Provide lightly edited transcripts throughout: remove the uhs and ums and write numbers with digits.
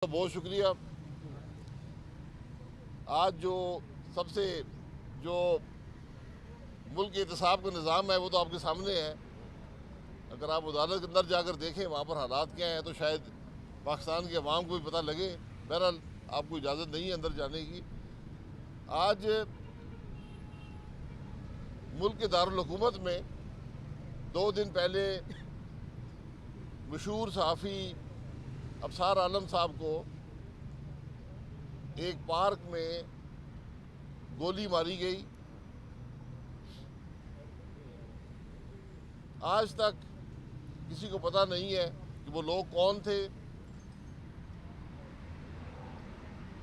بہت شکریہ۔ آج جو سب سے جو ملک کے احتساب کا نظام ہے وہ تو آپ کے سامنے ہے۔ اگر آپ عدالت کے اندر جا کر دیکھیں وہاں پر حالات کیا ہیں تو شاید پاکستان کے عوام کو بھی پتہ لگے۔ بہرحال آپ کو اجازت نہیں ہے اندر جانے کی۔ آج ملک کے دارالحکومت میں 2 دن پہلے مشہور صحافی ابصار عالم صاحب کو ایک پارک میں گولی ماری گئی۔ آج تک کسی کو پتہ نہیں ہے کہ وہ لوگ کون تھے،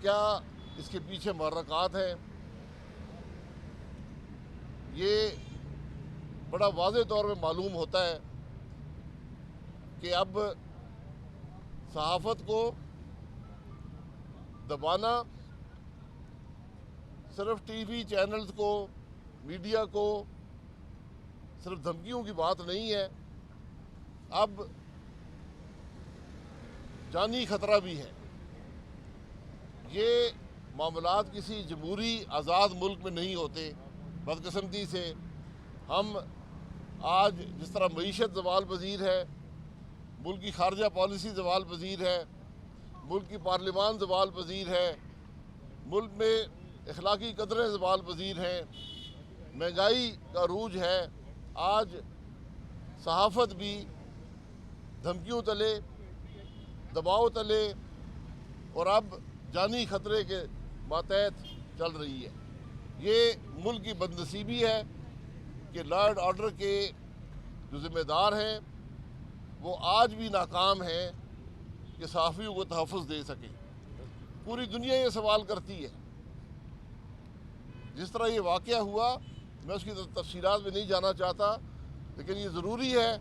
کیا اس کے پیچھے محرکات ہیں۔ یہ بڑا واضح طور پہ معلوم ہوتا ہے کہ اب صحافت کو دبانا صرف ٹی وی چینلز کو، میڈیا کو صرف دھمکیوں کی بات نہیں ہے، اب جانی خطرہ بھی ہے۔ یہ معاملات کسی جمہوری آزاد ملک میں نہیں ہوتے۔ بدقسمتی سے ہم آج جس طرح معیشت زوال پذیر ہے، ملک کی خارجہ پالیسی زوال پذیر ہے، ملک کی پارلیمان زوال پذیر ہے، ملک میں اخلاقی قدریں زوال پذیر ہیں، مہنگائی کا عروج ہے، آج صحافت بھی دھمکیوں تلے، دباؤ تلے اور اب جانی خطرے کے ماتحت چل رہی ہے۔ یہ ملک کی بدنصیبی ہے کہ لا اینڈ آرڈر کے جو ذمہ دار ہیں وہ آج بھی ناکام ہیں کہ صحافیوں کو تحفظ دے سکیں۔ پوری دنیا یہ سوال کرتی ہے۔ جس طرح یہ واقعہ ہوا، میں اس کی تفصیلات میں نہیں جانا چاہتا، لیکن یہ ضروری ہے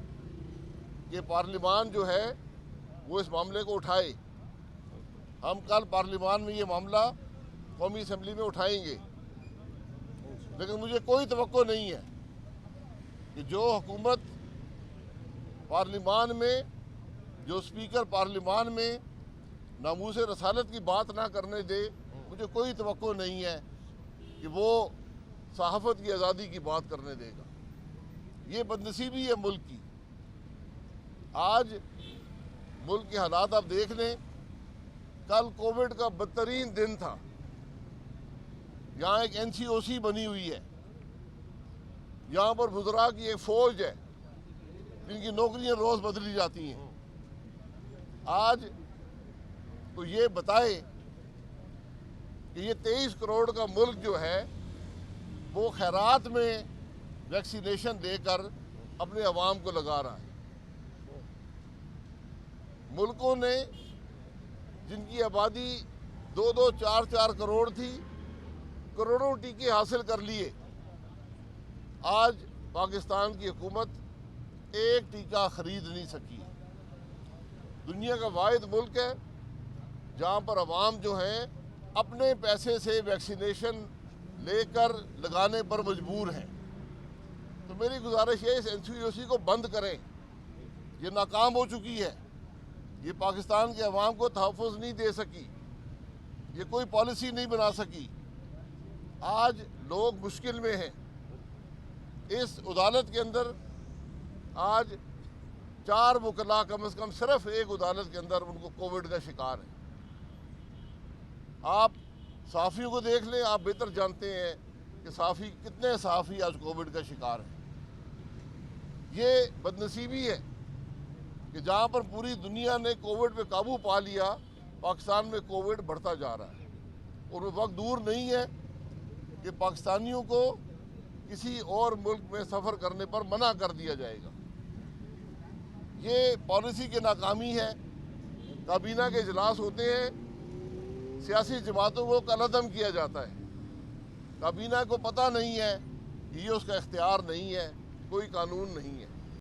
کہ پارلیمان جو ہے وہ اس معاملے کو اٹھائے۔ ہم کل پارلیمان میں یہ معاملہ قومی اسمبلی میں اٹھائیں گے، لیکن مجھے کوئی توقع نہیں ہے کہ جو حکومت پارلیمان میں، جو اسپیکر پارلیمان میں ناموس رسالت کی بات نہ کرنے دے، مجھے کوئی توقع نہیں ہے کہ وہ صحافت کی آزادی کی بات کرنے دے گا۔ یہ بدنصیبی ہے ملک کی۔ آج ملک کے حالات آپ دیکھ لیں، کل کووڈ کا بدترین دن تھا۔ یہاں ایک NCOC بنی ہوئی ہے، یہاں پر وزراء کی ایک فوج ہے جن کی نوکریاں روز بدلی جاتی ہیں۔ آج تو یہ بتائے کہ یہ 23 کروڑ کا ملک جو ہے وہ خیرات میں ویکسینیشن دے کر اپنے عوام کو لگا رہا ہے۔ ملکوں نے جن کی آبادی 2-2, 4-4 کروڑ تھی، کروڑوں ٹیکے حاصل کر لیے۔ آج پاکستان کی حکومت ایک ٹیکہ خرید نہیں سکی۔ دنیا کا واحد ملک ہے جہاں پر عوام جو ہیں اپنے پیسے سے ویکسینیشن لے کر لگانے پر مجبور ہیں۔ تو میری گزارش ہے اس NCOC کو بند کریں۔ یہ ناکام ہو چکی ہے، یہ پاکستان کے عوام کو تحفظ نہیں دے سکی، یہ کوئی پالیسی نہیں بنا سکی۔ آج لوگ مشکل میں ہیں۔ اس عدالت کے اندر آج 4 وکلاء کم از کم صرف ایک عدالت کے اندر ان کو کووڈ کا شکار ہے۔ آپ صحافیوں کو دیکھ لیں، آپ بہتر جانتے ہیں کہ کتنے صحافی آج کووڈ کا شکار ہیں۔ یہ بدنصیبی ہے کہ جہاں پر پوری دنیا نے کووڈ پہ قابو پا لیا، پاکستان میں کووڈ بڑھتا جا رہا ہے، اور وہ وقت دور نہیں ہے کہ پاکستانیوں کو کسی اور ملک میں سفر کرنے پر منع کر دیا جائے گا۔ یہ پالیسی کی ناکامی ہے۔ کابینہ کے اجلاس ہوتے ہیں، سیاسی جماعتوں کو کالعدم کیا جاتا ہے۔ کابینہ کو پتہ نہیں ہے کہ یہ اس کا اختیار نہیں ہے، کوئی قانون نہیں ہے۔